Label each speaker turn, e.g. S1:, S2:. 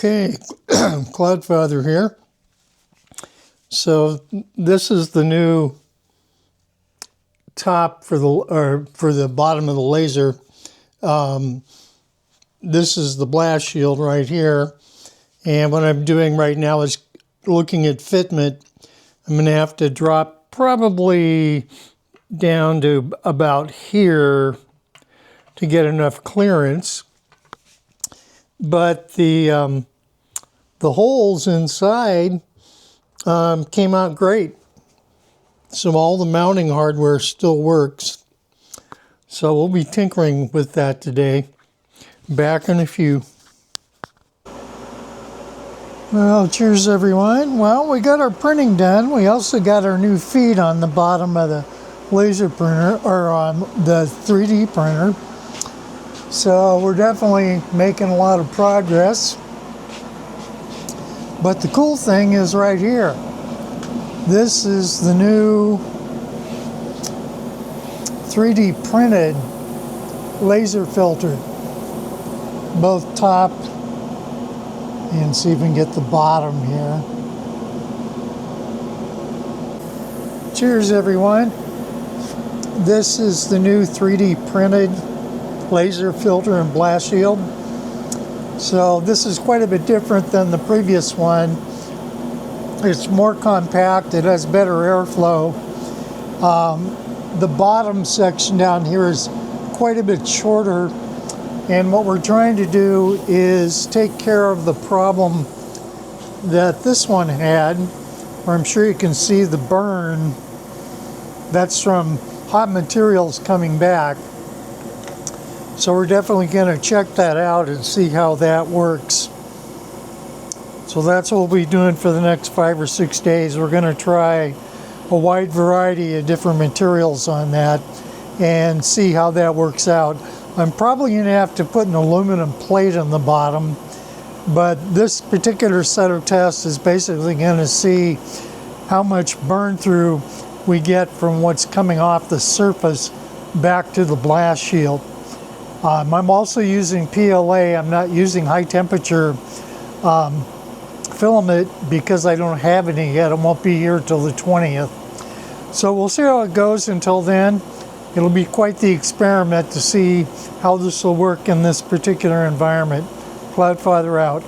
S1: Okay, Cloudfather here. So this is the new top for the bottom of the laser. This is the blast shield right here. And what I'm doing right now is looking at fitment. I'm going to have to drop probably down to about here to get enough clearance. But the holes inside came out great. So all the mounting hardware still works. So we'll be tinkering with that today. Back in a few. Well, cheers everyone. Well, we got our printing done. We also got our new feed on the bottom of the laser printer, or on the 3D printer. So we're definitely making a lot of progress. But the cool thing is right here. This is the new 3D printed laser filter. Both top and see if we can get the bottom here. Cheers everyone. This is the new 3D printed laser filter and blast shield. So this is quite a bit different than the previous one. It's more compact, it has better airflow. The bottom section down here is quite a bit shorter, and what we're trying to do is take care of the problem that this one had, where I'm sure you can see the burn. That's from hot materials coming back. So we're definitely going to check that out and see how that works. So that's what we'll be doing for the next 5 or 6 days. We're going to try a wide variety of different materials on that and see how that works out. I'm probably going to have to put an aluminum plate on the bottom, but this particular set of tests is basically going to see how much burn through we get from what's coming off the surface back to the blast shield. I'm also using PLA. I'm not using high temperature filament because I don't have any yet. It won't be here till the 20th. So we'll see how it goes until then. It'll be quite the experiment to see how this will work in this particular environment. Cloudfather out.